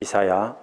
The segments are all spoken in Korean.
이사야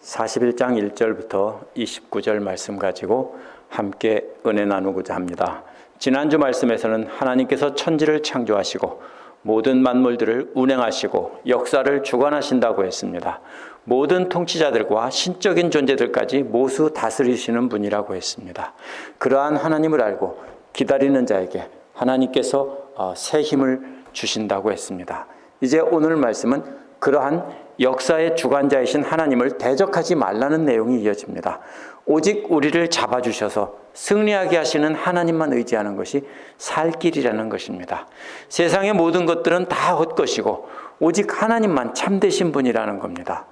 41장 1절부터 29절 말씀 가지고 함께 은혜 나누고자 합니다. 지난주 말씀에서는 하나님께서 천지를 창조하시고 모든 만물들을 운행하시고 역사를 주관하신다고 했습니다. 모든 통치자들과 신적인 존재들까지 모수 다스리시는 분이라고 했습니다. 그러한 하나님을 알고 기다리는 자에게 하나님께서 새 힘을 주신다고 했습니다. 이제 오늘 말씀은 그러한 역사의 주관자이신 하나님을 대적하지 말라는 내용이 이어집니다. 오직 우리를 잡아주셔서 승리하게 하시는 하나님만 의지하는 것이 살 길이라는 것입니다. 세상의 모든 것들은 다 헛것이고 오직 하나님만 참되신 분이라는 겁니다.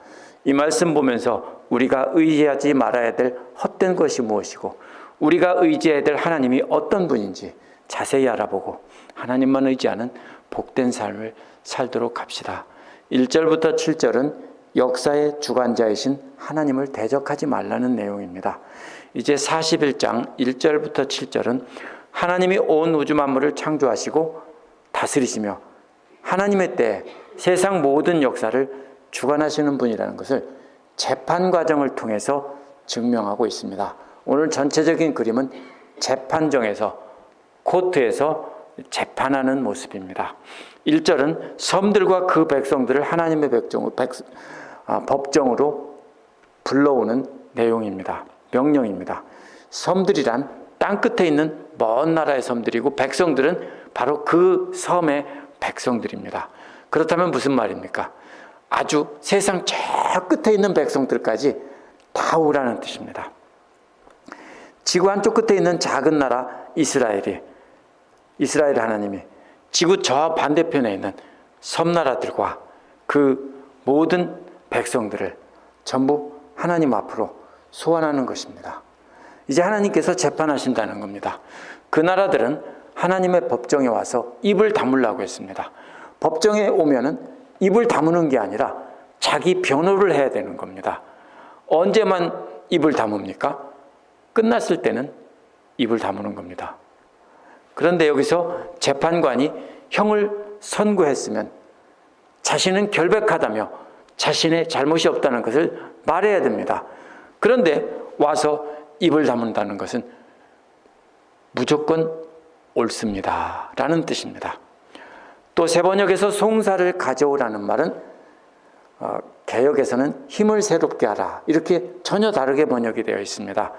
이 말씀 보면서 우리가 의지하지 말아야 될 헛된 것이 무엇이고 우리가 의지해야 될 하나님이 어떤 분인지 자세히 알아보고 하나님만 의지하는 복된 삶을 살도록 합시다. 1절부터 7절은 역사의 주관자이신 하나님을 대적하지 말라는 내용입니다. 이제 41장 1절부터 7절은 하나님이 온 우주 만물을 창조하시고 다스리시며 하나님의 때에 세상 모든 역사를 주관하시는 분이라는 것을 재판 과정을 통해서 증명하고 있습니다. 오늘 전체적인 그림은 재판정에서, 코트에서 재판하는 모습입니다. 1절은 섬들과 그 백성들을 하나님의 법정으로 불러오는 내용입니다. 명령입니다. 섬들이란 땅끝에 있는 먼 나라의 섬들이고 백성들은 바로 그 섬의 백성들입니다. 그렇다면 무슨 말입니까? 아주 세상 저 끝에 있는 백성들까지 다 오라는 뜻입니다. 지구 한쪽 끝에 있는 작은 나라 이스라엘 하나님이 지구 저 반대편에 있는 섬나라들과 그 모든 백성들을 전부 하나님 앞으로 소환하는 것입니다. 이제 하나님께서 재판하신다는 겁니다. 그 나라들은 하나님의 법정에 와서 입을 다물라고 했습니다. 법정에 오면은 입을 다무는 게 아니라 자기 변호를 해야 되는 겁니다. 언제만 입을 다뭅니까? 끝났을 때는 입을 다무는 겁니다. 그런데 여기서 재판관이 형을 선고했으면 자신은 결백하다며 자신의 잘못이 없다는 것을 말해야 됩니다. 그런데 와서 입을 다문다는 것은 무조건 옳습니다 라는 뜻입니다. 또 세번역에서 송사를 가져오라는 말은 개역에서는 힘을 새롭게 하라 이렇게 전혀 다르게 번역이 되어 있습니다.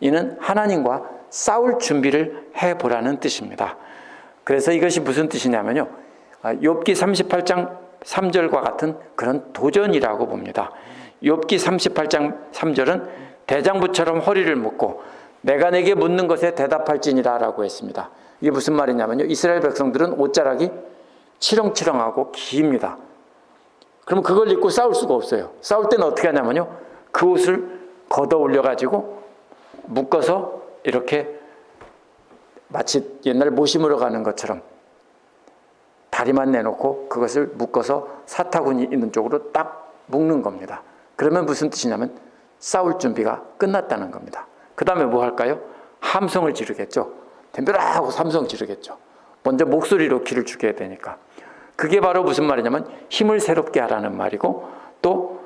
이는 하나님과 싸울 준비를 해보라는 뜻입니다. 그래서 이것이 무슨 뜻이냐면요, 욥기 38장 3절과 같은 그런 도전이라고 봅니다. 욥기 38장 3절은 대장부처럼 허리를 묶고 내가 내게 묻는 것에 대답할지니라 라고 했습니다. 이게 무슨 말이냐면요, 이스라엘 백성들은 옷자락이 치렁치렁하고 깁니다. 그럼 그걸 입고 싸울 수가 없어요. 싸울 때는 어떻게 하냐면요, 그 옷을 걷어 올려가지고 묶어서 이렇게 마치 옛날 모심으로 가는 것처럼 다리만 내놓고 그것을 묶어서 사타구니 있는 쪽으로 딱 묶는 겁니다. 그러면 무슨 뜻이냐면 싸울 준비가 끝났다는 겁니다. 그 다음에 뭐 할까요? 함성을 지르겠죠. 덤벼라 하고 함성 지르겠죠. 먼저 목소리로 기를 죽여야 되니까. 그게 바로 무슨 말이냐면 힘을 새롭게 하라는 말이고, 또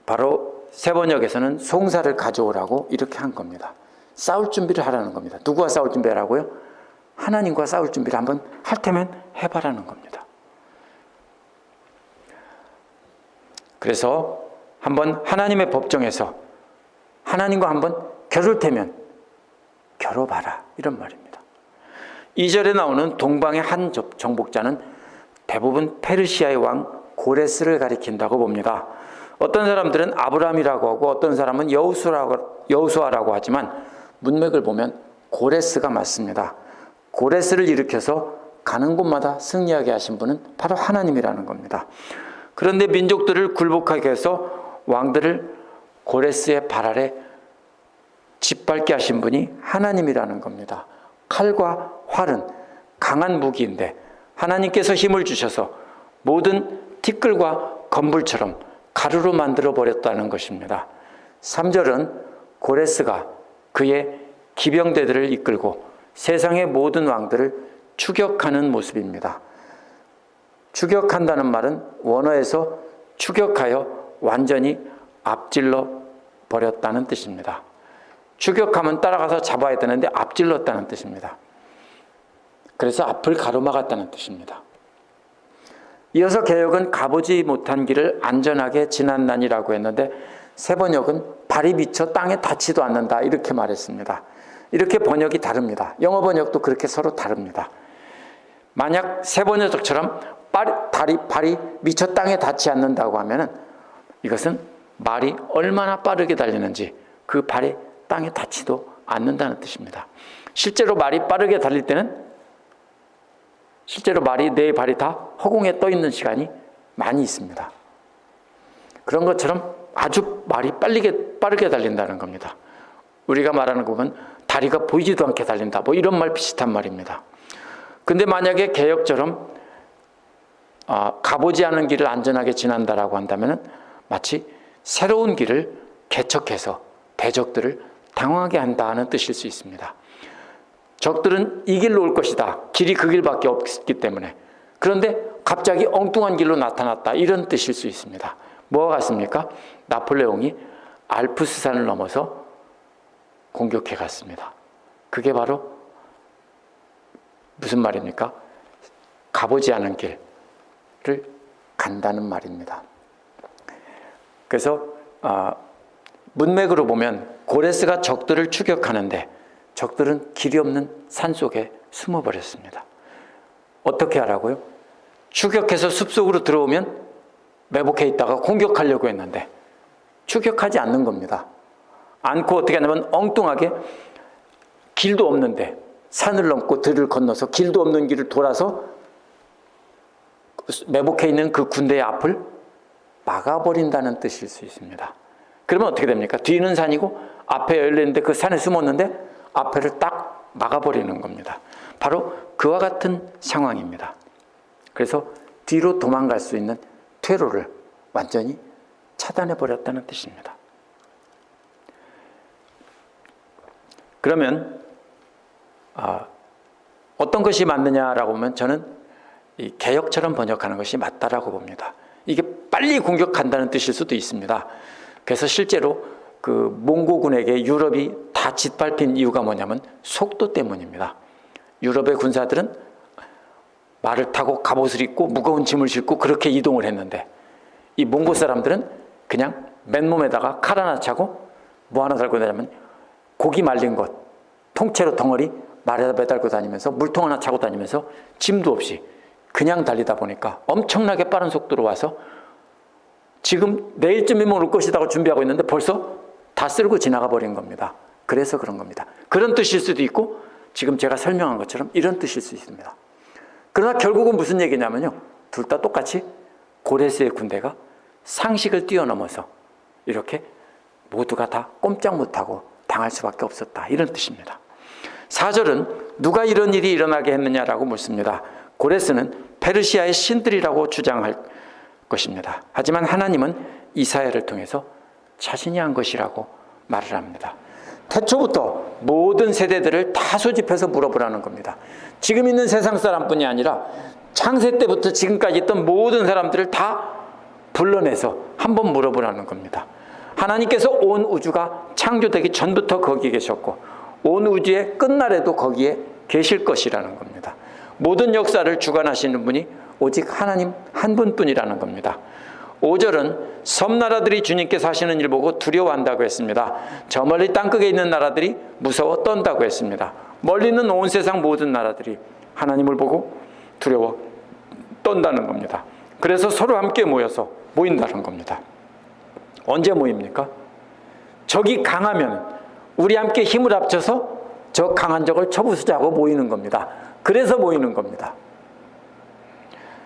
바로 세번역에서는 송사를 가져오라고 이렇게 한 겁니다. 싸울 준비를 하라는 겁니다. 누구와 싸울 준비하라고요? 하나님과 싸울 준비를 한번 할 테면 해봐라는 겁니다. 그래서 한번 하나님의 법정에서 하나님과 한번 겨룰 테면 겨뤄봐라 이런 말입니다. 2절에 나오는 동방의 한 정복자는 대부분 페르시아의 왕 고레스를 가리킨다고 봅니다. 어떤 사람들은 아브람이라고 하고 어떤 사람은 여호수아라고 하지만 문맥을 보면 고레스가 맞습니다. 고레스를 일으켜서 가는 곳마다 승리하게 하신 분은 바로 하나님이라는 겁니다. 그런데 민족들을 굴복하게 해서 왕들을 고레스의 발 아래 짓밟게 하신 분이 하나님이라는 겁니다. 칼과 활은 강한 무기인데 하나님께서 힘을 주셔서 모든 티끌과 건불처럼 가루로 만들어 버렸다는 것입니다. 3절은 고레스가 그의 기병대들을 이끌고 세상의 모든 왕들을 추격하는 모습입니다. 추격한다는 말은 원어에서 추격하여 완전히 앞질러 버렸다는 뜻입니다. 추격하면 따라가서 잡아야 되는데 앞질렀다는 뜻입니다. 그래서 앞을 가로막았다는 뜻입니다. 이어서 개역은 가보지 못한 길을 안전하게 지난다니라고 했는데 세번역은 발이 미쳐 땅에 닿지도 않는다 이렇게 말했습니다. 이렇게 번역이 다릅니다. 영어 번역도 그렇게 서로 다릅니다. 만약 세번역처럼 발이 미쳐 땅에 닿지 않는다고 하면은 이것은 말이 얼마나 빠르게 달리는지 그 발이 땅에 닿지도 않는다는 뜻입니다. 실제로 말이 빠르게 달릴 때는 실제로 내 발이 다 허공에 떠 있는 시간이 많이 있습니다. 그런 것처럼 아주 말이 빠르게 달린다는 겁니다. 우리가 말하는 거 보면 다리가 보이지도 않게 달린다. 뭐 이런 말 비슷한 말입니다. 근데 만약에 개역처럼 가보지 않은 길을 안전하게 지난다라고 한다면 마치 새로운 길을 개척해서 대적들을 당황하게 한다는 뜻일 수 있습니다. 적들은 이 길로 올 것이다. 길이 그 길밖에 없기 때문에. 그런데 갑자기 엉뚱한 길로 나타났다. 이런 뜻일 수 있습니다. 뭐가 같습니까? 나폴레옹이 알프스산을 넘어서 공격해 갔습니다. 그게 바로 무슨 말입니까? 가보지 않은 길을 간다는 말입니다. 그래서 문맥으로 보면 고레스가 적들을 추격하는데 적들은 길이 없는 산속에 숨어버렸습니다. 어떻게 하라고요? 추격해서 숲속으로 들어오면 매복해 있다가 공격하려고 했는데 추격하지 않는 겁니다. 않고 어떻게 하냐면 엉뚱하게 길도 없는데 산을 넘고 들을 건너서 길도 없는 길을 돌아서 매복해 있는 그 군대의 앞을 막아버린다는 뜻일 수 있습니다. 그러면 어떻게 됩니까? 뒤는 산이고 앞에 열렸는데 그 산에 숨었는데 앞에를 딱 막아버리는 겁니다. 바로 그와 같은 상황입니다. 그래서 뒤로 도망갈 수 있는 퇴로를 완전히 차단해버렸다는 뜻입니다. 그러면 어떤 것이 맞느냐라고 보면 저는 이 개역처럼 번역하는 것이 맞다라고 봅니다. 이게 빨리 공격한다는 뜻일 수도 있습니다. 그래서 실제로 그 몽고군에게 유럽이 다 짓밟힌 이유가 뭐냐면 속도 때문입니다. 유럽의 군사들은 말을 타고 갑옷을 입고 무거운 짐을 싣고 그렇게 이동을 했는데 이 몽고 사람들은 그냥 맨몸에다가 칼 하나 차고 뭐 하나 달고 다니면 고기 말린 것 통째로 덩어리 말에다 매달고 다니면서 물통 하나 차고 다니면서 짐도 없이 그냥 달리다 보니까 엄청나게 빠른 속도로 와서 지금 내일쯤이면 올 것이라고 준비하고 있는데 벌써 다 쓸고 지나가 버린 겁니다. 그래서 그런 겁니다. 그런 뜻일 수도 있고 지금 제가 설명한 것처럼 이런 뜻일 수 있습니다. 그러나 결국은 무슨 얘기냐면요. 둘 다 똑같이 고레스의 군대가 상식을 뛰어넘어서 이렇게 모두가 다 꼼짝 못하고 당할 수밖에 없었다. 이런 뜻입니다. 4절은 누가 이런 일이 일어나게 했느냐라고 묻습니다. 고레스는 페르시아의 신들이라고 주장할 것입니다. 하지만 하나님은 이사야를 통해서 자신이 한 것이라고 말을 합니다. 태초부터 모든 세대들을 다 소집해서 물어보라는 겁니다. 지금 있는 세상 사람뿐이 아니라 창세 때부터 지금까지 있던 모든 사람들을 다 불러내서 한번 물어보라는 겁니다. 하나님께서 온 우주가 창조되기 전부터 거기에 계셨고 온 우주의 끝날에도 거기에 계실 것이라는 겁니다. 모든 역사를 주관하시는 분이 오직 하나님 한 분뿐이라는 겁니다. 5절은 섬나라들이 주님께서 하시는 일 보고 두려워한다고 했습니다. 저 멀리 땅끝에 있는 나라들이 무서워 떤다고 했습니다. 멀리 있는 온 세상 모든 나라들이 하나님을 보고 두려워 떤다는 겁니다. 그래서 서로 함께 모여서 모인다는 겁니다. 언제 모입니까? 적이 강하면 우리 함께 힘을 합쳐서 저 강한 적을 쳐부수자고 모이는 겁니다. 그래서 모이는 겁니다.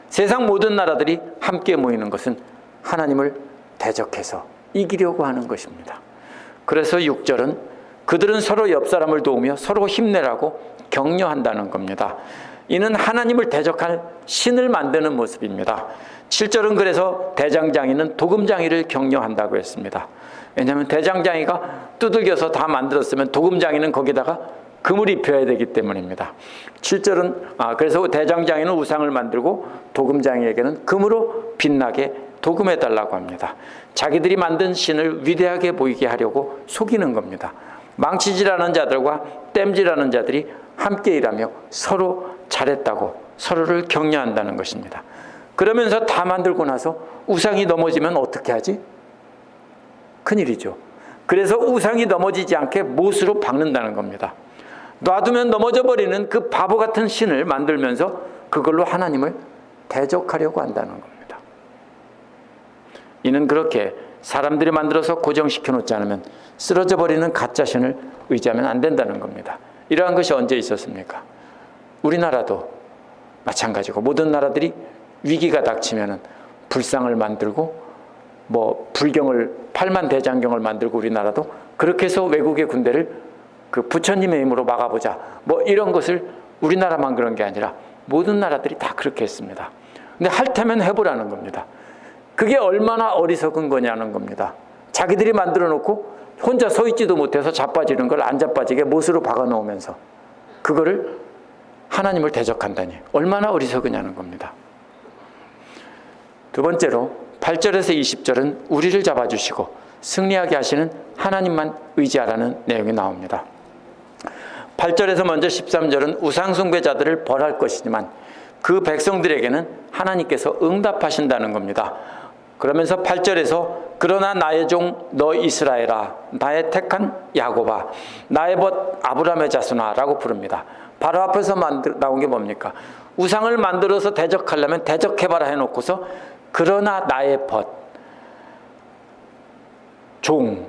세상 모든 나라들이 함께 모이는 것은 하나님을 대적해서 이기려고 하는 것입니다. 그래서 6절은 그들은 서로 옆 사람을 도우며 서로 힘내라고 격려한다는 겁니다. 이는 하나님을 대적할 신을 만드는 모습입니다. 7절은 그래서 대장장이는 도금장이를 격려한다고 했습니다. 왜냐하면 대장장이가 두들겨서 다 만들었으면 도금장이는 거기다가 금을 입혀야 되기 때문입니다. 7절은 그래서 대장장이는 우상을 만들고 도금장이에게는 금으로 빛나게 도금해달라고 합니다. 자기들이 만든 신을 위대하게 보이게 하려고 속이는 겁니다. 망치질하는 자들과 땜질하는 자들이 함께 일하며 서로 잘했다고 서로를 격려한다는 것입니다. 그러면서 다 만들고 나서 우상이 넘어지면 어떻게 하지? 큰일이죠. 그래서 우상이 넘어지지 않게 못으로 박는다는 겁니다. 놔두면 넘어져 버리는 그 바보 같은 신을 만들면서 그걸로 하나님을 대적하려고 한다는 겁니다. 이는 그렇게 사람들이 만들어서 고정시켜 놓지 않으면 쓰러져 버리는 가짜 신을 의지하면 안 된다는 겁니다. 이러한 것이 언제 있었습니까? 우리나라도 마찬가지고 모든 나라들이 위기가 닥치면은 불상을 만들고 불경을 팔만대장경을 만들고 우리나라도 그렇게 해서 외국의 군대를 그 부처님의 힘으로 막아보자 이런 것을 우리나라만 그런 게 아니라 모든 나라들이 다 그렇게 했습니다. 근데 할 테면 해보라는 겁니다. 그게 얼마나 어리석은 거냐는 겁니다. 자기들이 만들어 놓고 혼자 서 있지도 못해서 자빠지는 걸 안 자빠지게 못으로 박아 놓으면서 그거를 하나님을 대적한다니 얼마나 어리석으냐는 겁니다. 두 번째로 8절에서 20절은 우리를 잡아주시고 승리하게 하시는 하나님만 의지하라는 내용이 나옵니다. 8절에서 먼저 13절은 우상숭배자들을 벌할 것이지만 그 백성들에게는 하나님께서 응답하신다는 겁니다. 그러면서 8절에서 그러나 나의 종 너 이스라엘아, 나의 택한 야곱아, 나의 벗 아브라함의 자손아 라고 부릅니다. 바로 앞에서 나온 게 뭡니까? 우상을 만들어서 대적하려면 대적해봐라 해놓고서 그러나 나의 벗, 종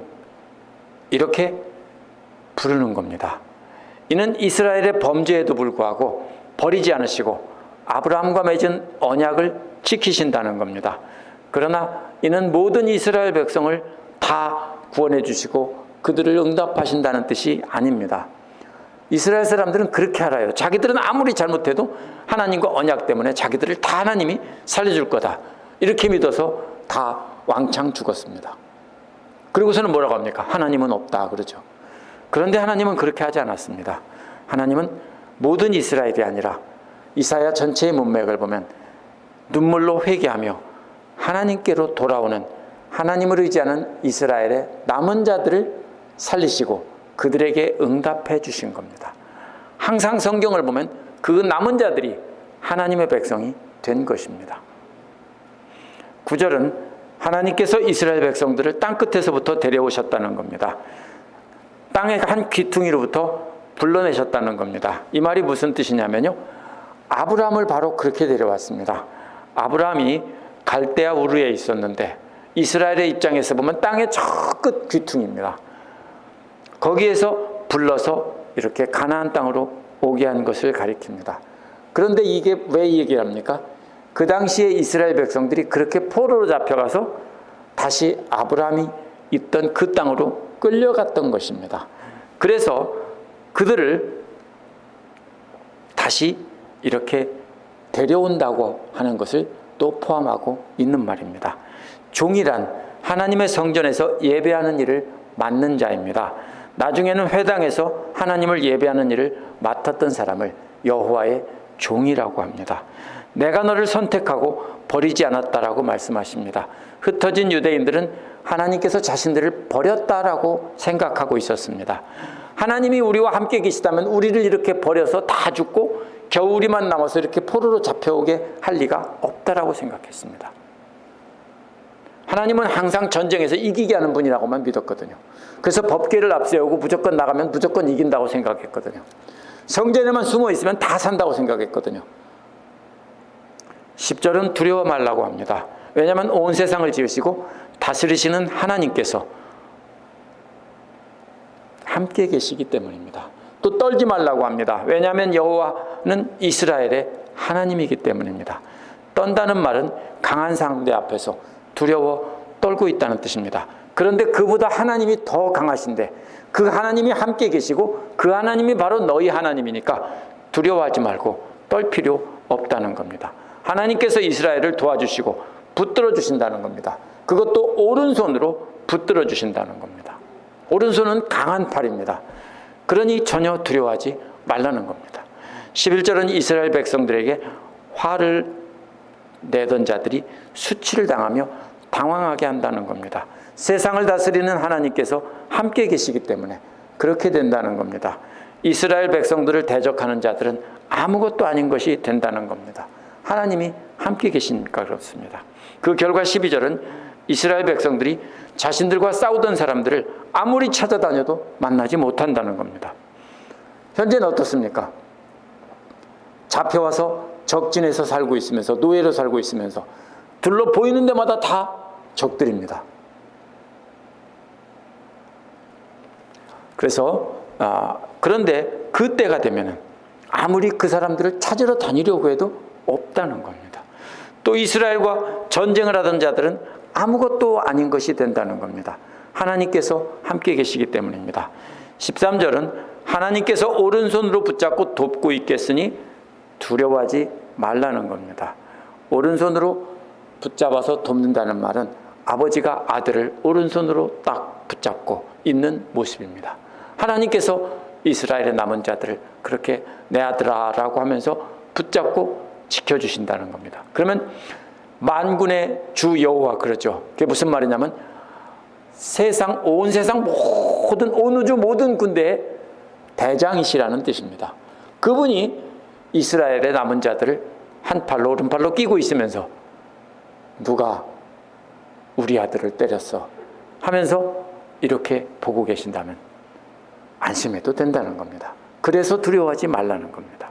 이렇게 부르는 겁니다. 이는 이스라엘의 범죄에도 불구하고 버리지 않으시고 아브라함과 맺은 언약을 지키신다는 겁니다. 그러나 이는 모든 이스라엘 백성을 다 구원해 주시고 그들을 응답하신다는 뜻이 아닙니다. 이스라엘 사람들은 그렇게 알아요. 자기들은 아무리 잘못해도 하나님과 언약 때문에 자기들을 다 하나님이 살려줄 거다. 이렇게 믿어서 다 왕창 죽었습니다. 그리고서는 뭐라고 합니까? 하나님은 없다 그러죠. 그런데 하나님은 그렇게 하지 않았습니다. 하나님은 모든 이스라엘이 아니라 이사야 전체의 문맥을 보면 눈물로 회개하며 하나님께로 돌아오는 하나님을 의지하는 이스라엘의 남은 자들을 살리시고 그들에게 응답해 주신 겁니다. 항상 성경을 보면 그 남은 자들이 하나님의 백성이 된 것입니다. 9절은 하나님께서 이스라엘 백성들을 땅끝에서부터 데려오셨다는 겁니다. 땅의 한 귀퉁이로부터 불러내셨다는 겁니다. 이 말이 무슨 뜻이냐면요, 아브라함을 바로 그렇게 데려왔습니다. 아브라함이 갈대아 우르에 있었는데 이스라엘의 입장에서 보면 땅의 저 끝 귀퉁이입니다. 거기에서 불러서 이렇게 가나안 땅으로 오게 한 것을 가리킵니다. 그런데 이게 왜 이 얘기를 합니까? 그 당시에 이스라엘 백성들이 그렇게 포로로 잡혀가서 다시 아브라함이 있던 그 땅으로 끌려갔던 것입니다. 그래서 그들을 다시 이렇게 데려온다고 하는 것을 또 포함하고 있는 말입니다. 종이란 하나님의 성전에서 예배하는 일을 맡는 자입니다. 나중에는 회당에서 하나님을 예배하는 일을 맡았던 사람을 여호와의 종이라고 합니다. 내가 너를 선택하고 버리지 않았다라고 말씀하십니다. 흩어진 유대인들은 하나님께서 자신들을 버렸다라고 생각하고 있었습니다. 하나님이 우리와 함께 계시다면 우리를 이렇게 버려서 다 죽고 겨우 우리만 남아서 이렇게 포로로 잡혀오게 할 리가 없다라고 생각했습니다. 하나님은 항상 전쟁에서 이기게 하는 분이라고만 믿었거든요. 그래서 법궤를 앞세우고 무조건 나가면 무조건 이긴다고 생각했거든요. 성전에만 숨어 있으면 다 산다고 생각했거든요. 10절은 두려워 말라고 합니다. 왜냐하면 온 세상을 지으시고 다스리시는 하나님께서 함께 계시기 때문입니다. 또 떨지 말라고 합니다. 왜냐하면 여호와는 이스라엘의 하나님이기 때문입니다. 떤다는 말은 강한 상대 앞에서 두려워 떨고 있다는 뜻입니다. 그런데 그보다 하나님이 더 강하신데 그 하나님이 함께 계시고 그 하나님이 바로 너희 하나님이니까 두려워하지 말고 떨 필요 없다는 겁니다. 하나님께서 이스라엘을 도와주시고 붙들어 주신다는 겁니다. 그것도 오른손으로 붙들어 주신다는 겁니다. 오른손은 강한 팔입니다. 그러니 전혀 두려워하지 말라는 겁니다. 11절은 이스라엘 백성들에게 화를 내던 자들이 수치를 당하며 당황하게 한다는 겁니다. 세상을 다스리는 하나님께서 함께 계시기 때문에 그렇게 된다는 겁니다. 이스라엘 백성들을 대적하는 자들은 아무것도 아닌 것이 된다는 겁니다. 하나님이 함께 계시니까 그렇습니다. 그 결과 12절은 이스라엘 백성들이 자신들과 싸우던 사람들을 아무리 찾아다녀도 만나지 못한다는 겁니다. 현재는 어떻습니까? 잡혀와서 적진에서 살고 있으면서, 노예로 살고 있으면서 둘러 보이는 데마다 다 적들입니다. 그래서 그런데 그때가 되면은 아무리 그 사람들을 찾으러 다니려고 해도 없다는 겁니다. 또 이스라엘과 전쟁을 하던 자들은 아무것도 아닌 것이 된다는 겁니다. 하나님께서 함께 계시기 때문입니다. 13절은 하나님께서 오른손으로 붙잡고 돕고 있겠으니 두려워하지 말라는 겁니다. 오른손으로 붙잡아서 돕는다는 말은 아버지가 아들을 오른손으로 딱 붙잡고 있는 모습입니다. 하나님께서 이스라엘의 남은 자들을 그렇게 내 아들아 라고 하면서 붙잡고 지켜주신다는 겁니다. 그러면 만군의 주 여호와 그러죠. 그게 무슨 말이냐면 온 세상 모든 온 우주 모든 군대의 대장이시라는 뜻입니다. 그분이 이스라엘의 남은 자들을 한 팔로 오른팔로 끼고 있으면서 누가 우리 아들을 때렸어 하면서 이렇게 보고 계신다면 안심해도 된다는 겁니다. 그래서 두려워하지 말라는 겁니다.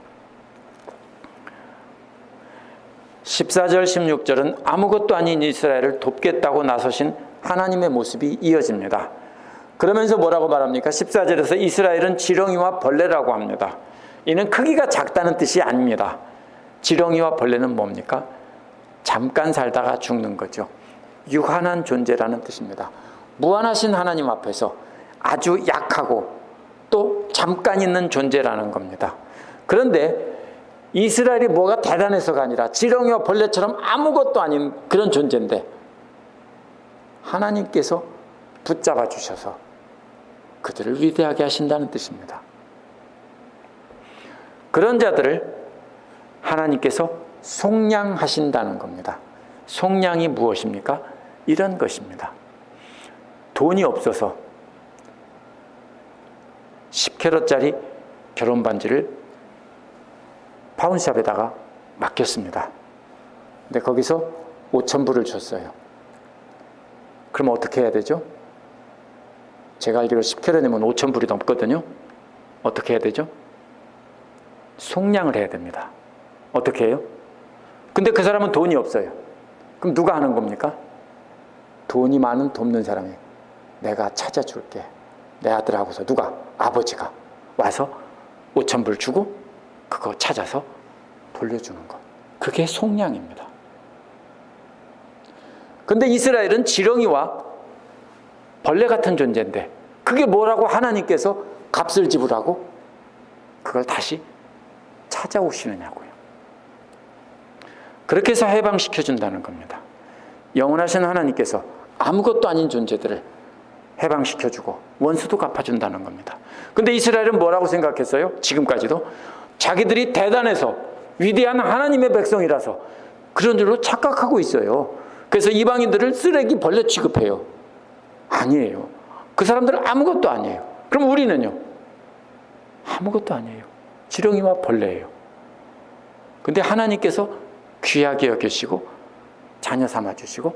14절 16절은 아무것도 아닌 이스라엘을 돕겠다고 나서신 하나님의 모습이 이어집니다. 그러면서 뭐라고 말합니까? 14절에서 이스라엘은 지렁이와 벌레라고 합니다. 이는 크기가 작다는 뜻이 아닙니다. 지렁이와 벌레는 뭡니까? 잠깐 살다가 죽는 거죠. 유한한 존재라는 뜻입니다. 무한하신 하나님 앞에서 아주 약하고 또 잠깐 있는 존재라는 겁니다. 그런데 이스라엘이 뭐가 대단해서가 아니라 지렁이와 벌레처럼 아무것도 아닌 그런 존재인데 하나님께서 붙잡아 주셔서 그들을 위대하게 하신다는 뜻입니다. 그런 자들을 하나님께서 속량하신다는 겁니다. 속량이 무엇입니까? 이런 것입니다. 돈이 없어서 10캐럿짜리 결혼 반지를 파운샵에다가 맡겼습니다. 근데 거기서 5,000불을 줬어요. 그럼 어떻게 해야 되죠? 제가 알기로 10캐럿이면 5,000불이 넘거든요. 어떻게 해야 되죠? 속량을 해야 됩니다. 어떻게 해요? 근데 그 사람은 돈이 없어요. 그럼 누가 하는 겁니까? 돈이 많은 돕는 사람이 내가 찾아줄게. 내 아들하고서 누가? 아버지가 와서 5,000불 주고 그거 찾아서 돌려주는 것. 그게 속량입니다. 근데 이스라엘은 지렁이와 벌레 같은 존재인데 그게 뭐라고 하나님께서 값을 지불하고 그걸 다시 찾아오시느냐고요. 그렇게 해서 해방시켜준다는 겁니다. 영원하신 하나님께서 아무것도 아닌 존재들을 해방시켜주고 원수도 갚아준다는 겁니다. 근데 이스라엘은 뭐라고 생각했어요? 지금까지도 자기들이 대단해서 위대한 하나님의 백성이라서 그런 줄로 착각하고 있어요. 그래서 이방인들을 쓰레기 벌레 취급해요. 아니에요. 그 사람들은 아무것도 아니에요. 그럼 우리는요? 아무것도 아니에요. 지렁이와 벌레예요. 근데 하나님께서 귀하게 여기시고 자녀 삼아 주시고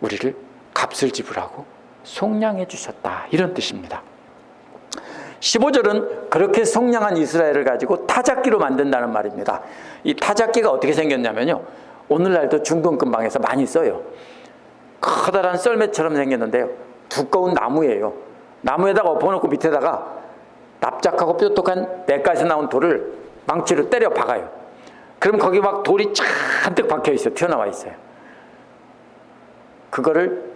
우리를 값을 지불하고 속량해 주셨다. 이런 뜻입니다. 15절은 그렇게 속량한 이스라엘을 가지고 타작기로 만든다는 말입니다. 이 타작기가 어떻게 생겼냐면요. 오늘날도 중동 근방에서 많이 써요. 커다란 썰매처럼 생겼는데요. 두꺼운 나무예요. 나무에다가 엎어놓고 밑에다가 납작하고 뾰족한 뇌까지 나온 돌을 망치로 때려 박아요. 그럼 거기 막 돌이 잔뜩 박혀 있어요. 튀어나와 있어요. 그거를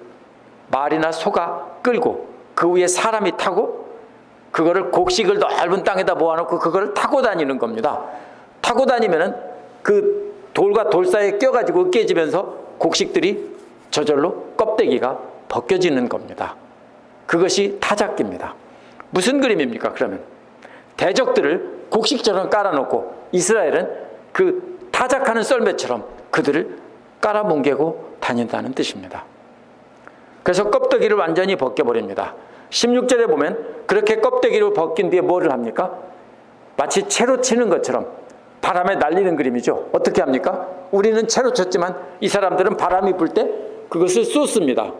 말이나 소가 끌고 그 위에 사람이 타고 그거를 곡식을 넓은 땅에다 모아놓고 그거를 타고 다니는 겁니다. 타고 다니면은 그 돌과 돌 사이에 껴가지고 깨지면서 곡식들이 저절로 껍데기가 벗겨지는 겁니다. 그것이 타작기입니다. 무슨 그림입니까? 그러면 대적들을 곡식처럼 깔아놓고 이스라엘은 그 타작하는 썰매처럼 그들을 깔아뭉개고 다닌다는 뜻입니다. 그래서 껍데기를 완전히 벗겨버립니다. 16절에 보면 그렇게 껍데기를 벗긴 뒤에 뭐를 합니까? 마치 채로 치는 것처럼 바람에 날리는 그림이죠. 어떻게 합니까? 우리는 채로 쳤지만 이 사람들은 바람이 불 때 그것을 쏟습니다.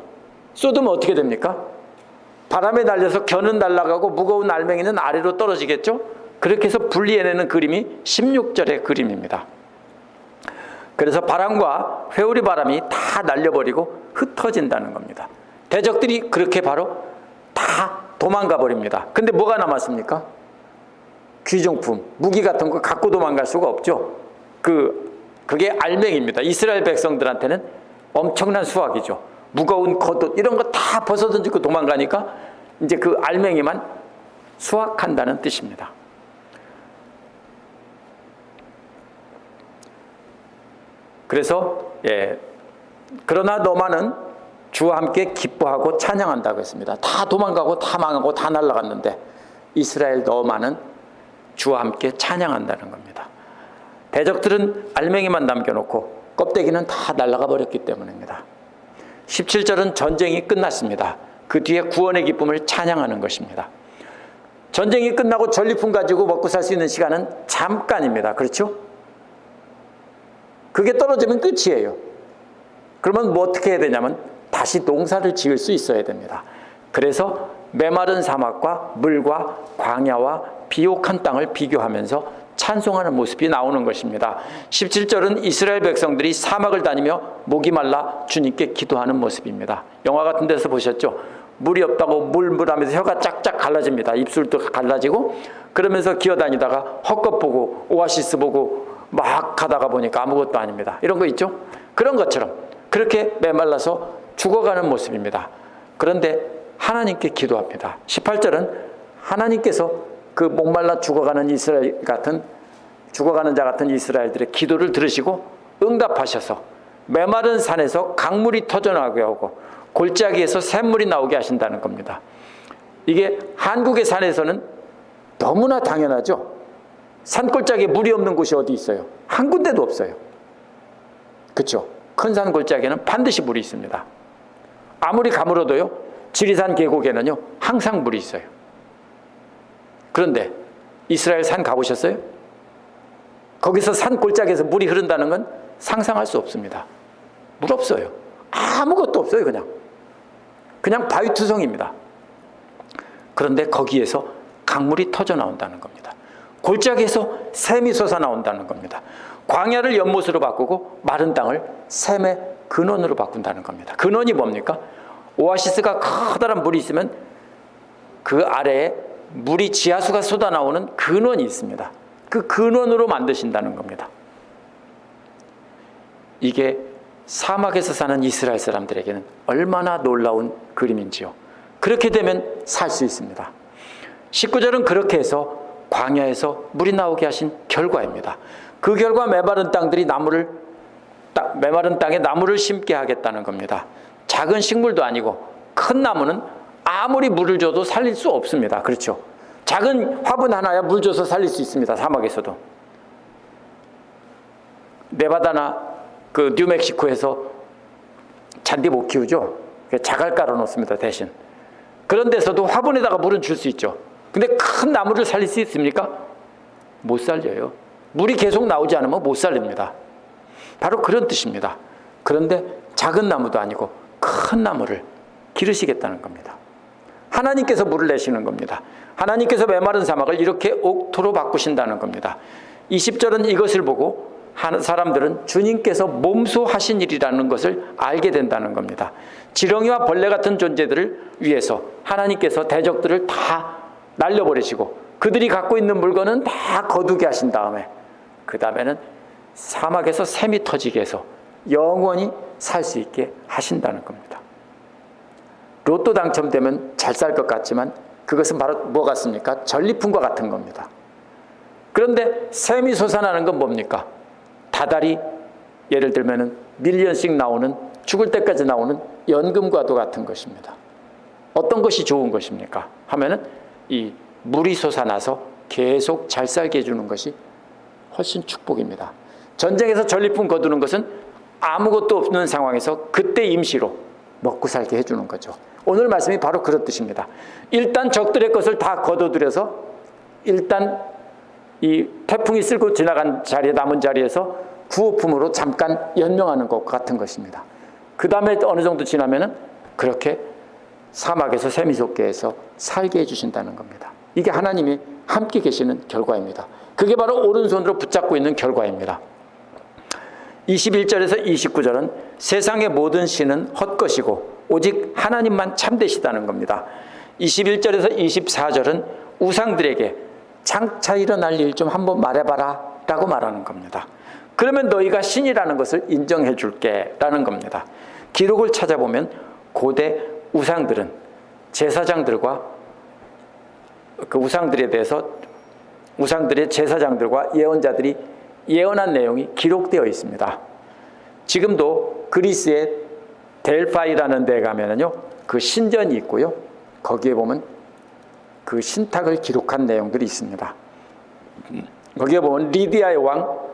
쏟으면 어떻게 됩니까? 바람에 날려서 겨는 날아가고 무거운 알맹이는 아래로 떨어지겠죠? 그렇게 해서 분리해내는 그림이 16절의 그림입니다. 그래서 바람과 회오리 바람이 다 날려버리고 흩어진다는 겁니다. 대적들이 그렇게 바로 다 도망가 버립니다. 근데 뭐가 남았습니까? 귀중품, 무기 같은 거 갖고 도망갈 수가 없죠. 그게 알맹이입니다. 이스라엘 백성들한테는 엄청난 수확이죠. 무거운 겉옷 이런 거 다 벗어던지고 도망가니까 이제 그 알맹이만 수확한다는 뜻입니다. 그래서 그러나 너만은 주와 함께 기뻐하고 찬양한다고 했습니다. 다 도망가고 다 망하고 다 날아갔는데 이스라엘 너만은 주와 함께 찬양한다는 겁니다. 대적들은 알맹이만 남겨놓고 껍데기는 다 날아가 버렸기 때문입니다. 17절은 전쟁이 끝났습니다. 그 뒤에 구원의 기쁨을 찬양하는 것입니다. 전쟁이 끝나고 전리품 가지고 먹고 살 수 있는 시간은 잠깐입니다. 그렇죠? 그게 떨어지면 끝이에요. 그러면 뭐 어떻게 해야 되냐면 다시 농사를 지을 수 있어야 됩니다. 그래서 메마른 사막과 물과 광야와 비옥한 땅을 비교하면서 찬송하는 모습이 나오는 것입니다. 17절은 이스라엘 백성들이 사막을 다니며 목이 말라 주님께 기도하는 모습입니다. 영화 같은 데서 보셨죠? 물이 없다고 물하면서 혀가 짝짝 갈라집니다. 입술도 갈라지고 그러면서 기어다니다가 헛것 보고 오아시스 보고 막 가다가 보니까 아무것도 아닙니다. 이런 거 있죠? 그런 것처럼 그렇게 메말라서 죽어가는 모습입니다. 그런데 하나님께 기도합니다. 18절은 하나님께서 그 목말라 죽어가는 자 같은 이스라엘들의 기도를 들으시고 응답하셔서 메마른 산에서 강물이 터져나오게 하고 골짜기에서 샘물이 나오게 하신다는 겁니다. 이게 한국의 산에서는 너무나 당연하죠. 산골짜기에 물이 없는 곳이 어디 있어요? 한 군데도 없어요. 그렇죠? 큰 산 골짜기에는 반드시 물이 있습니다. 아무리 가물어도요, 지리산 계곡에는요 항상 물이 있어요. 그런데 이스라엘 산 가보셨어요? 거기서 산 골짜기에서 물이 흐른다는 건 상상할 수 없습니다. 물 없어요. 아무것도 없어요. 그냥 바위투성입니다. 그런데 거기에서 강물이 터져 나온다는 겁니다. 골짜기에서 샘이 솟아 나온다는 겁니다. 광야를 연못으로 바꾸고 마른 땅을 샘의 근원으로 바꾼다는 겁니다. 근원이 뭡니까? 오아시스가 커다란 물이 있으면 그 아래에 물이 지하수가 쏟아나오는 근원이 있습니다. 그 근원으로 만드신다는 겁니다. 이게 사막에서 사는 이스라엘 사람들에게는 얼마나 놀라운 그림인지요. 그렇게 되면 살 수 있습니다. 19절은 그렇게 해서 광야에서 물이 나오게 하신 결과입니다. 그 결과 메마른 땅에 나무를 심게 하겠다는 겁니다. 작은 식물도 아니고 큰 나무는 아무리 물을 줘도 살릴 수 없습니다. 그렇죠? 작은 화분 하나야 물 줘서 살릴 수 있습니다. 사막에서도. 네바다나 그 뉴멕시코에서 잔디 못 키우죠. 자갈 깔아 놓습니다. 대신. 그런 데서도 화분에다가 물은 줄 수 있죠. 근데 큰 나무를 살릴 수 있습니까? 못 살려요. 물이 계속 나오지 않으면 못 살립니다. 바로 그런 뜻입니다. 그런데 작은 나무도 아니고 큰 나무를 기르시겠다는 겁니다. 하나님께서 물을 내시는 겁니다. 하나님께서 메마른 사막을 이렇게 옥토로 바꾸신다는 겁니다. 20절은 이것을 보고 사람들은 주님께서 몸소하신 일이라는 것을 알게 된다는 겁니다. 지렁이와 벌레 같은 존재들을 위해서 하나님께서 대적들을 다 날려버리시고 그들이 갖고 있는 물건은 다 거두게 하신 다음에 그 다음에는 사막에서 샘이 터지게 해서 영원히 살 수 있게 하신다는 겁니다. 로또 당첨되면 잘 살 것 같지만 그것은 바로 뭐 같습니까? 전리품과 같은 겁니다. 그런데 샘이 솟아나는 건 뭡니까? 다달이 예를 들면 밀리언씩 나오는 죽을 때까지 나오는 연금과도 같은 것입니다. 어떤 것이 좋은 것입니까? 하면은 이 물이 솟아나서 계속 잘 살게 해주는 것이 훨씬 축복입니다. 전쟁에서 전리품 거두는 것은 아무것도 없는 상황에서 그때 임시로 먹고 살게 해주는 거죠. 오늘 말씀이 바로 그런 뜻입니다. 일단 적들의 것을 다 거둬들여서 일단 이 태풍이 쓸고 지나간 자리에 남은 자리에서 구호품으로 잠깐 연명하는 것 같은 것입니다. 그 다음에 어느 정도 지나면은 그렇게 사막에서 세미속계에서 살게 해주신다는 겁니다. 이게 하나님이 함께 계시는 결과입니다. 그게 바로 오른손으로 붙잡고 있는 결과입니다. 21절에서 29절은 세상의 모든 신은 헛것이고 오직 하나님만 참되시다는 겁니다. 21절에서 24절은 우상들에게 장차 일어날 일 좀 한번 말해봐라 라고 말하는 겁니다. 그러면 너희가 신이라는 것을 인정해 줄게 라는 겁니다. 기록을 찾아보면 고대 우상들은 제사장들과 그 우상들에 대해서 우상들의 제사장들과 예언자들이 예언한 내용이 기록되어 있습니다. 지금도 그리스의 델파이라는 데 가면은요, 그 신전이 있고요. 거기에 보면 그 신탁을 기록한 내용들이 있습니다. 거기에 보면 리디아의 왕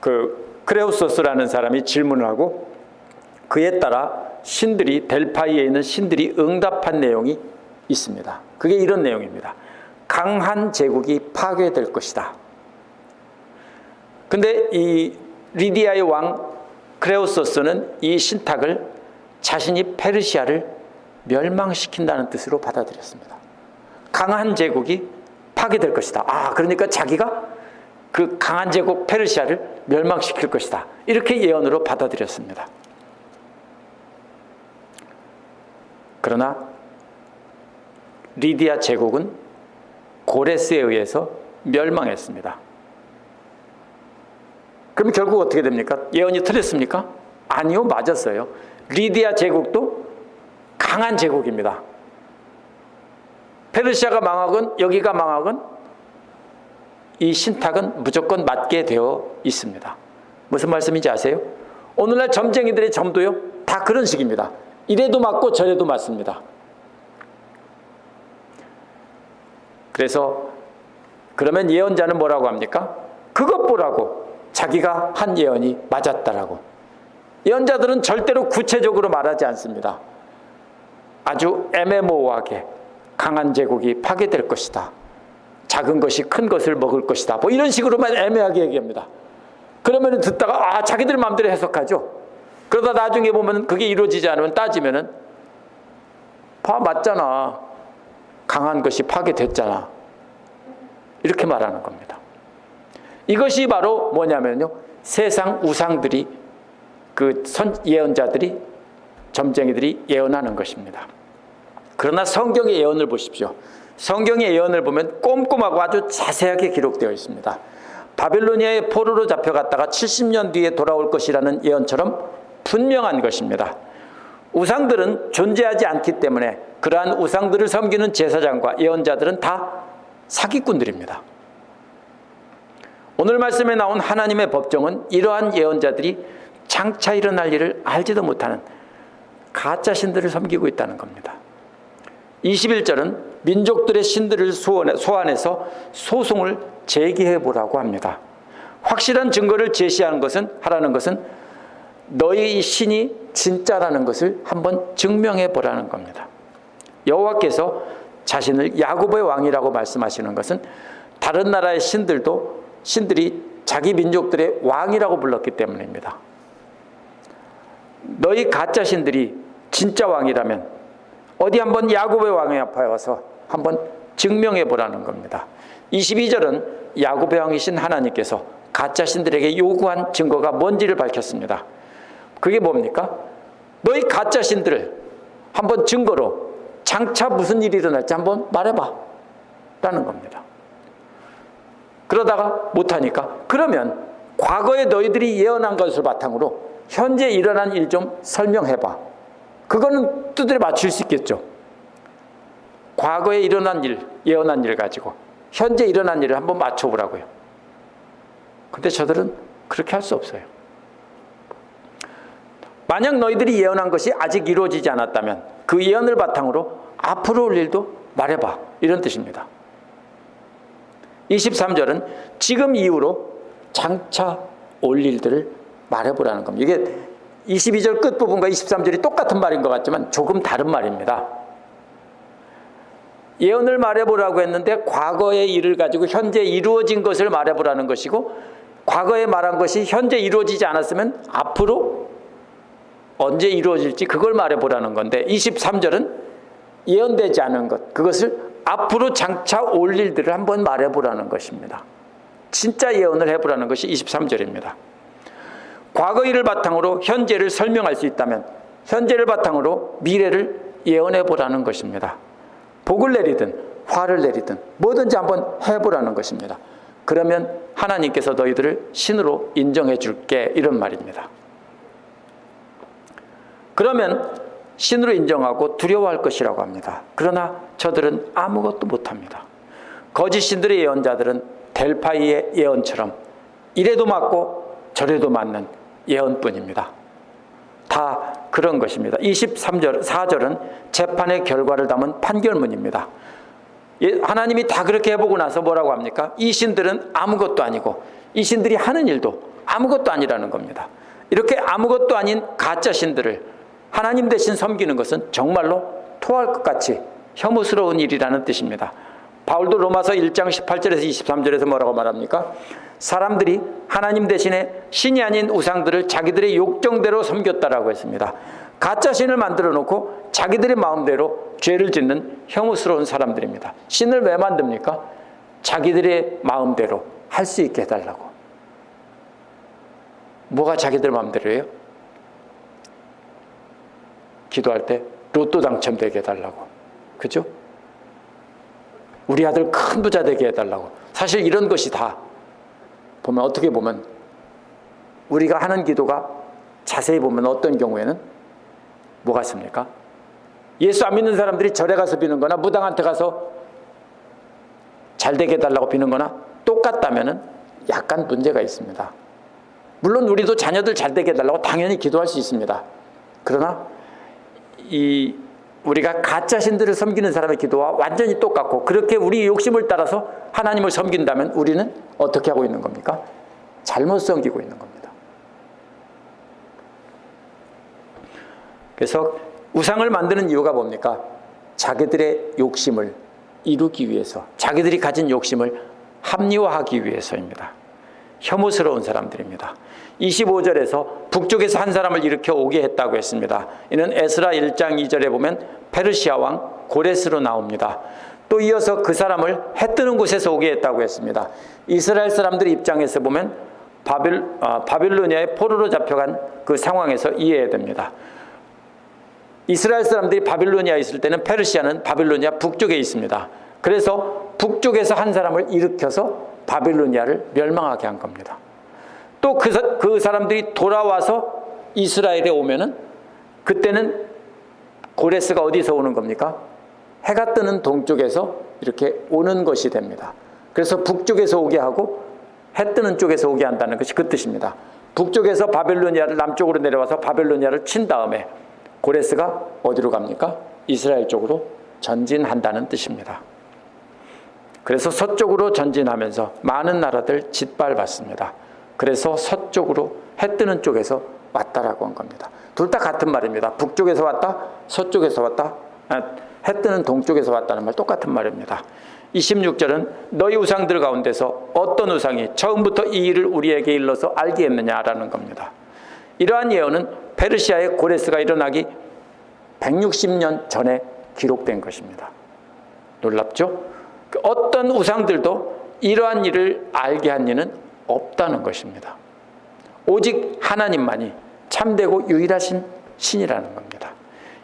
그 크레우소스라는 사람이 질문을 하고 그에 따라 신들이 델파이에 있는 신들이 응답한 내용이 있습니다. 그게 이런 내용입니다. 강한 제국이 파괴될 것이다. 근데 이 리디아의 왕 크레우소스는 이 신탁을 자신이 페르시아를 멸망시킨다는 뜻으로 받아들였습니다. 강한 제국이 파괴될 것이다. 그러니까 자기가 그 강한 제국 페르시아를 멸망시킬 것이다. 이렇게 예언으로 받아들였습니다. 그러나 리디아 제국은 고레스에 의해서 멸망했습니다. 그럼 결국 어떻게 됩니까? 예언이 틀렸습니까? 아니요, 맞았어요. 리디아 제국도 강한 제국입니다. 페르시아가 망하건 여기가 망하건 이 신탁은 무조건 맞게 되어 있습니다. 무슨 말씀인지 아세요? 오늘날 점쟁이들의 점도요, 다 그런 식입니다. 이래도 맞고 저래도 맞습니다. 그래서 그러면 예언자는 뭐라고 합니까? 그것 보라고 자기가 한 예언이 맞았다라고. 예언자들은 절대로 구체적으로 말하지 않습니다. 아주 애매모호하게 강한 제국이 파괴될 것이다. 작은 것이 큰 것을 먹을 것이다. 뭐 이런 식으로만 애매하게 얘기합니다. 그러면 듣다가 자기들 마음대로 해석하죠. 그러다 나중에 보면 그게 이루어지지 않으면 따지면은 맞잖아. 강한 것이 파괴됐잖아. 이렇게 말하는 겁니다. 이것이 바로 뭐냐면요, 세상 우상들이 그 예언자들이 점쟁이들이 예언하는 것입니다. 그러나 성경의 예언을 보십시오. 성경의 예언을 보면 꼼꼼하고 아주 자세하게 기록되어 있습니다. 바빌로니아의 포로로 잡혀갔다가 70년 뒤에 돌아올 것이라는 예언처럼 분명한 것입니다. 우상들은 존재하지 않기 때문에 그러한 우상들을 섬기는 제사장과 예언자들은 다 사기꾼들입니다. 오늘 말씀에 나온 하나님의 법정은 이러한 예언자들이 장차 일어날 일을 알지도 못하는 가짜 신들을 섬기고 있다는 겁니다. 21절은 민족들의 신들을 소환해서 소송을 제기해 보라고 합니다. 확실한 증거를 제시하는 하라는 것은 너희 신이 진짜라는 것을 한번 증명해 보라는 겁니다. 여호와께서 자신을 야곱의 왕이라고 말씀하시는 것은 다른 나라의 신들이 자기 민족들의 왕이라고 불렀기 때문입니다. 너희 가짜 신들이 진짜 왕이라면 어디 한번 야곱의 왕에 앞에 와서 한번 증명해 보라는 겁니다. 22절은 야곱의 왕이신 하나님께서 가짜 신들에게 요구한 증거가 뭔지를 밝혔습니다. 그게 뭡니까? 너희 가짜 신들을 한번 증거로 장차 무슨 일이 일어날지 한번 말해봐 라는 겁니다. 그러다가 못하니까 그러면 과거에 너희들이 예언한 것을 바탕으로 현재 일어난 일 좀 설명해봐. 그거는 두드려 맞출 수 있겠죠. 과거에 일어난 일, 예언한 일을 가지고 현재 일어난 일을 한번 맞춰보라고요. 근데 저들은 그렇게 할 수 없어요. 만약 너희들이 예언한 것이 아직 이루어지지 않았다면 그 예언을 바탕으로 앞으로 올 일도 말해봐. 이런 뜻입니다. 23절은 지금 이후로 장차 올 일들을 말해보라는 겁니다. 이게 22절 끝부분과 23절이 똑같은 말인 것 같지만 조금 다른 말입니다. 예언을 말해보라고 했는데 과거의 일을 가지고 현재 이루어진 것을 말해보라는 것이고, 과거에 말한 것이 현재 이루어지지 않았으면 앞으로 언제 이루어질지 그걸 말해보라는 건데, 23절은 예언되지 않은 것, 그것을 앞으로 장차 올 일들을 한번 말해보라는 것입니다. 진짜 예언을 해보라는 것이 23절입니다. 과거 일을 바탕으로 현재를 설명할 수 있다면 현재를 바탕으로 미래를 예언해보라는 것입니다. 복을 내리든 화를 내리든 뭐든지 한번 해보라는 것입니다. 그러면 하나님께서 너희들을 신으로 인정해 줄게, 이런 말입니다. 그러면 신으로 인정하고 두려워할 것이라고 합니다. 그러나 저들은 아무것도 못합니다. 거짓 신들의 예언자들은 델파이의 예언처럼 이래도 맞고 저래도 맞는 예언뿐입니다. 다 그런 것입니다. 23절, 4절은 재판의 결과를 담은 판결문입니다. 하나님이 다 그렇게 해보고 나서 뭐라고 합니까? 이 신들은 아무것도 아니고 이 신들이 하는 일도 아무것도 아니라는 겁니다. 이렇게 아무것도 아닌 가짜 신들을 하나님 대신 섬기는 것은 정말로 토할 것 같이 혐오스러운 일이라는 뜻입니다. 바울도 로마서 1장 18절에서 23절에서 뭐라고 말합니까? 사람들이 하나님 대신에 신이 아닌 우상들을 자기들의 욕정대로 섬겼다라고 했습니다. 가짜 신을 만들어 놓고 자기들의 마음대로 죄를 짓는 혐오스러운 사람들입니다. 신을 왜 만듭니까? 자기들의 마음대로 할 수 있게 해달라고. 뭐가 자기들 마음대로예요? 기도할 때 로또 당첨되게 해달라고. 그죠? 우리 아들 큰 부자 되게 해달라고. 사실 이런 것이 다 보면, 어떻게 보면 우리가 하는 기도가 자세히 보면 어떤 경우에는 뭐 같습니까? 예수 안 믿는 사람들이 절에 가서 비는 거나 무당한테 가서 잘 되게 해달라고 비는 거나 똑같다면 약간 문제가 있습니다. 물론 우리도 자녀들 잘 되게 해달라고 당연히 기도할 수 있습니다. 그러나 우리가 가짜 신들을 섬기는 사람의 기도와 완전히 똑같고, 그렇게 우리 욕심을 따라서 하나님을 섬긴다면 우리는 어떻게 하고 있는 겁니까? 잘못 섬기고 있는 겁니다. 그래서 우상을 만드는 이유가 뭡니까? 자기들의 욕심을 이루기 위해서, 자기들이 가진 욕심을 합리화하기 위해서입니다. 혐오스러운 사람들입니다. 25절에서 북쪽에서 한 사람을 일으켜 오게 했다고 했습니다. 이는 에스라 1장 2절에 보면 페르시아 왕 고레스로 나옵니다. 또 이어서 그 사람을 해 뜨는 곳에서 오게 했다고 했습니다. 이스라엘 사람들 입장에서 보면 바빌로니아의 포로로 잡혀간 그 상황에서 이해해야 됩니다. 이스라엘 사람들이 바빌로니아에 있을 때는 페르시아는 바빌로니아 북쪽에 있습니다. 그래서 북쪽에서 한 사람을 일으켜서 바빌로니아를 멸망하게 한 겁니다. 또 그 사람들이 돌아와서 이스라엘에 오면은 그때는 고레스가 어디서 오는 겁니까? 해가 뜨는 동쪽에서 이렇게 오는 것이 됩니다. 그래서 북쪽에서 오게 하고 해 뜨는 쪽에서 오게 한다는 것이 그 뜻입니다. 북쪽에서 바빌로니아를 남쪽으로 내려와서 바빌로니아를 친 다음에 고레스가 어디로 갑니까? 이스라엘 쪽으로 전진한다는 뜻입니다. 그래서 서쪽으로 전진하면서 많은 나라들 짓밟았습니다. 그래서 서쪽으로 해 뜨는 쪽에서 왔다라고 한 겁니다. 둘 다 같은 말입니다. 북쪽에서 왔다, 서쪽에서 왔다, 해 뜨는 동쪽에서 왔다는 말 똑같은 말입니다. 26절은 너희 우상들 가운데서 어떤 우상이 처음부터 이 일을 우리에게 일러서 알게 했느냐라는 겁니다. 이러한 예언은 페르시아의 고레스가 일어나기 160년 전에 기록된 것입니다. 놀랍죠? 어떤 우상들도 이러한 일을 알게 한 이는 없다는 것입니다. 오직 하나님만이 참되고 유일하신 신이라는 겁니다.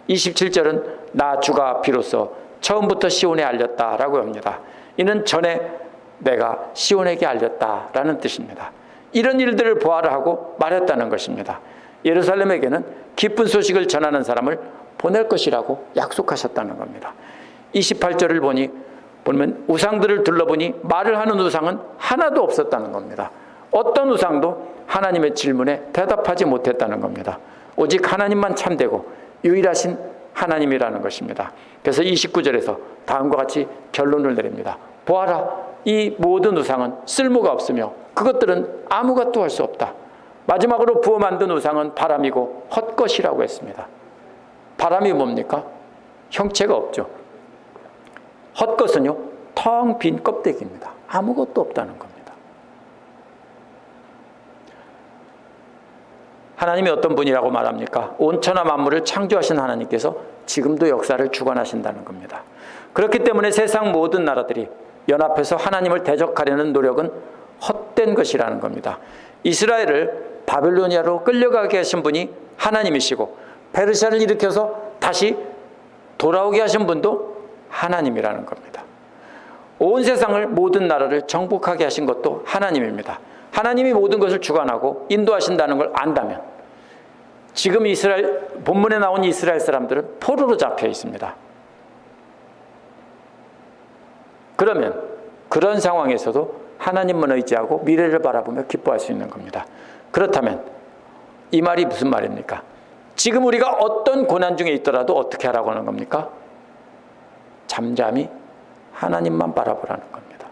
27절은 나 주가 비로소 처음부터 시온에 알렸다라고 합니다. 이는 전에 내가 시온에게 알렸다라는 뜻입니다. 이런 일들을 보아라 하고 말했다는 것입니다. 예루살렘에게는 기쁜 소식을 전하는 사람을 보낼 것이라고 약속하셨다는 겁니다. 28절을 보면 우상들을 둘러보니 말을 하는 우상은 하나도 없었다는 겁니다. 어떤 우상도 하나님의 질문에 대답하지 못했다는 겁니다. 오직 하나님만 참되고 유일하신 하나님이라는 것입니다. 그래서 29절에서 다음과 같이 결론을 내립니다. 보아라, 이 모든 우상은 쓸모가 없으며 그것들은 아무것도 할 수 없다. 마지막으로 부어 만든 우상은 바람이고 헛것이라고 했습니다. 바람이 뭡니까? 형체가 없죠. 헛것은요, 텅 빈 껍데기입니다. 아무것도 없다는 겁니다. 하나님이 어떤 분이라고 말합니까? 온천하 만물을 창조하신 하나님께서 지금도 역사를 주관하신다는 겁니다. 그렇기 때문에 세상 모든 나라들이 연합해서 하나님을 대적하려는 노력은 헛된 것이라는 겁니다. 이스라엘을 바벨로니아로 끌려가게 하신 분이 하나님이시고 페르시아를 일으켜서 다시 돌아오게 하신 분도 하나님이라는 겁니다. 온 세상을 모든 나라를 정복하게 하신 것도 하나님입니다. 하나님이 모든 것을 주관하고 인도하신다는 걸 안다면 지금 이스라엘 본문에 나온 이스라엘 사람들은 포로로 잡혀 있습니다. 그러면 그런 상황에서도 하나님만 의지하고 미래를 바라보며 기뻐할 수 있는 겁니다. 그렇다면 이 말이 무슨 말입니까? 지금 우리가 어떤 고난 중에 있더라도 어떻게 하라고 하는 겁니까? 잠잠히 하나님만 바라보라는 겁니다.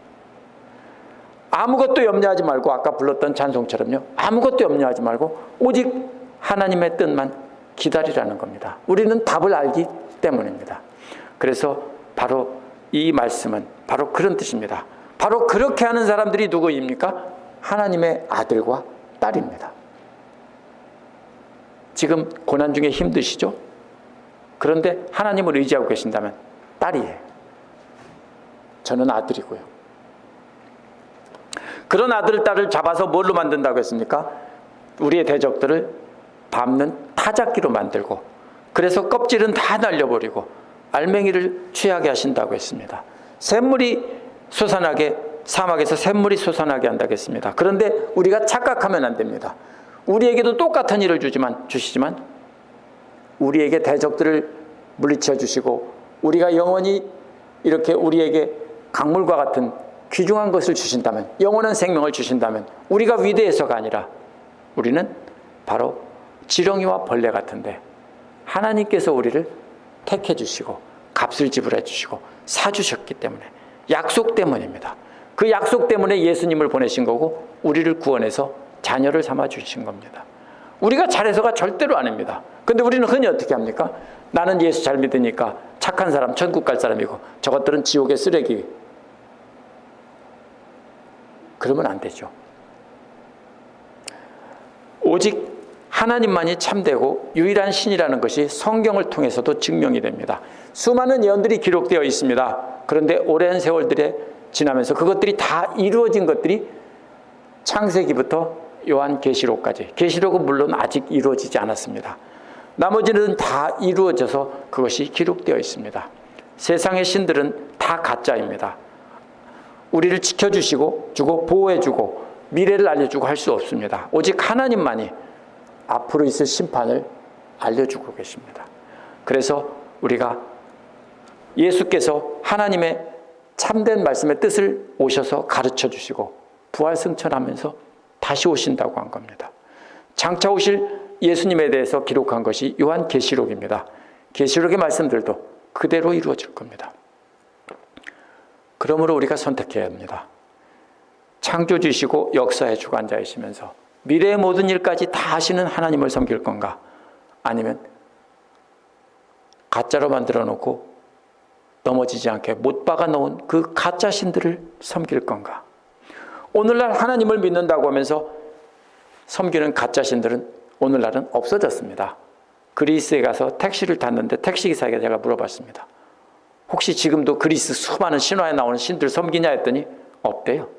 아무것도 염려하지 말고 아까 불렀던 찬송처럼요. 아무것도 염려하지 말고 오직 하나님의 뜻만 기다리라는 겁니다. 우리는 답을 알기 때문입니다. 그래서 바로 이 말씀은 바로 그런 뜻입니다. 바로 그렇게 하는 사람들이 누구입니까? 하나님의 아들과 딸입니다. 지금 고난 중에 힘드시죠? 그런데 하나님을 의지하고 계신다면 딸이에요. 저는 아들이고요. 그런 아들, 딸을 잡아서 뭘로 만든다고 했습니까? 우리의 대적들을 밟는 타작기로 만들고 그래서 껍질은 다 날려버리고 알맹이를 취하게 하신다고 했습니다. 샘물이 솟아나게 사막에서 샘물이 솟아나게 한다고 했습니다. 그런데 우리가 착각하면 안 됩니다. 우리에게도 똑같은 일을 주시지만 우리에게 대적들을 물리쳐 주시고 우리가 영원히 이렇게 우리에게 강물과 같은 귀중한 것을 주신다면 영원한 생명을 주신다면 우리가 위대해서가 아니라 우리는 바로 지렁이와 벌레 같은데 하나님께서 우리를 택해 주시고 값을 지불해 주시고 사주셨기 때문에 약속 때문입니다. 그 약속 때문에 예수님을 보내신 거고 우리를 구원해서 자녀를 삼아 주신 겁니다. 우리가 잘해서가 절대로 아닙니다. 근데 우리는 흔히 어떻게 합니까? 나는 예수 잘 믿으니까 착한 사람 천국 갈 사람이고 저것들은 지옥의 쓰레기. 그러면 안 되죠. 오직 하나님만이 참되고 유일한 신이라는 것이 성경을 통해서도 증명이 됩니다. 수많은 예언들이 기록되어 있습니다. 그런데 오랜 세월들에 지나면서 그것들이 다 이루어진 것들이 창세기부터 요한계시록까지. 계시록은 물론 아직 이루어지지 않았습니다. 나머지는 다 이루어져서 그것이 기록되어 있습니다. 세상의 신들은 다 가짜입니다. 우리를 지켜주시고 보호해주고 미래를 알려주고 할 수 없습니다. 오직 하나님만이 앞으로 있을 심판을 알려주고 계십니다. 그래서 우리가 예수께서 하나님의 참된 말씀의 뜻을 오셔서 가르쳐 주시고 부활승천하면서 다시 오신다고 한 겁니다. 장차 오실 예수님에 대해서 기록한 것이 요한계시록입니다. 계시록의 말씀들도 그대로 이루어질 겁니다. 그러므로 우리가 선택해야 합니다. 창조주시고 역사의 주관자이시면서 미래의 모든 일까지 다 하시는 하나님을 섬길 건가? 아니면 가짜로 만들어 놓고 넘어지지 않게 못 박아 놓은 그 가짜 신들을 섬길 건가? 오늘날 하나님을 믿는다고 하면서 섬기는 가짜 신들은 오늘날은 없어졌습니다. 그리스에 가서 택시를 탔는데 택시기사에게 제가 물어봤습니다. 혹시 지금도 그리스 수많은 신화에 나오는 신들 섬기냐 했더니 없대요.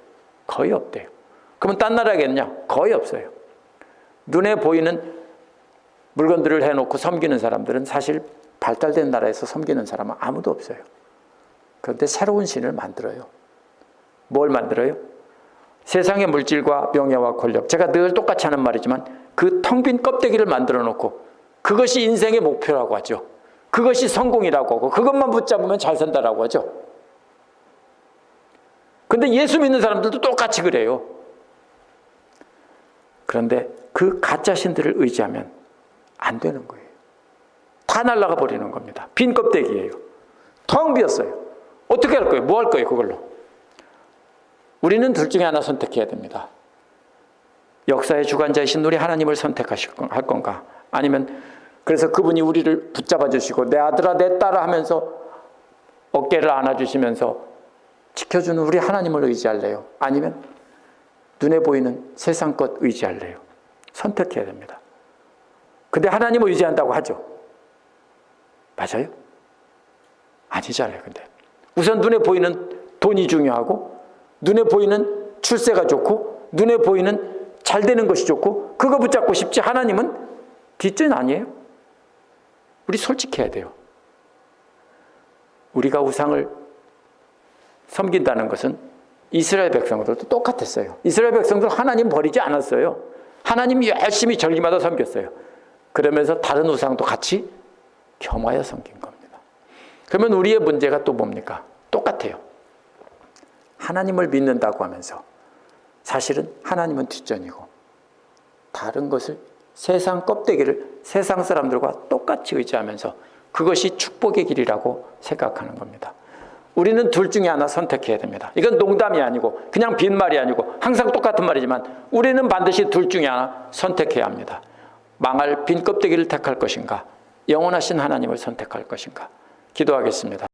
거의 없대요. 그러면 딴 나라겠냐? 거의 없어요. 눈에 보이는 물건들을 해놓고 섬기는 사람들은 사실 발달된 나라에서 섬기는 사람은 아무도 없어요. 그런데 새로운 신을 만들어요. 뭘 만들어요? 세상의 물질과 명예와 권력. 제가 늘 똑같이 하는 말이지만 그 텅 빈 껍데기를 만들어 놓고 그것이 인생의 목표라고 하죠. 그것이 성공이라고 하고 그것만 붙잡으면 잘 산다라고 하죠. 그런데 예수 믿는 사람들도 똑같이 그래요. 그런데 그 가짜 신들을 의지하면 안 되는 거예요. 다 날아가 버리는 겁니다. 빈 껍데기예요. 텅 비었어요. 어떻게 할 거예요? 뭐 할 거예요 그걸로? 우리는 둘 중에 하나 선택해야 됩니다. 역사의 주관자이신 우리 하나님을 선택할 건가? 아니면 그래서 그분이 우리를 붙잡아 주시고 내 아들아 내 딸아 하면서 어깨를 안아주시면서 지켜주는 우리 하나님을 의지할래요? 아니면 눈에 보이는 세상 것 의지할래요? 선택해야 됩니다. 근데 하나님을 의지한다고 하죠. 맞아요? 아니잖아요. 근데 우선 눈에 보이는 돈이 중요하고 눈에 보이는 출세가 좋고 눈에 보이는 잘 되는 것이 좋고 그거 붙잡고 싶지 하나님은 뒷전 아니에요. 우리 솔직해야 돼요. 우리가 우상을 섬긴다는 것은 이스라엘 백성들도 똑같았어요. 이스라엘 백성들 하나님 버리지 않았어요. 하나님 열심히 절기마다 섬겼어요. 그러면서 다른 우상도 같이 겸하여 섬긴 겁니다. 그러면 우리의 문제가 또 뭡니까? 똑같아요. 하나님을 믿는다고 하면서 사실은 하나님은 뒷전이고 다른 것을 세상 껍데기를 세상 사람들과 똑같이 의지하면서 그것이 축복의 길이라고 생각하는 겁니다. 우리는 둘 중에 하나 선택해야 됩니다. 이건 농담이 아니고 그냥 빈말이 아니고 항상 똑같은 말이지만 우리는 반드시 둘 중에 하나 선택해야 합니다. 망할 빈 껍데기를 택할 것인가? 영원하신 하나님을 선택할 것인가? 기도하겠습니다.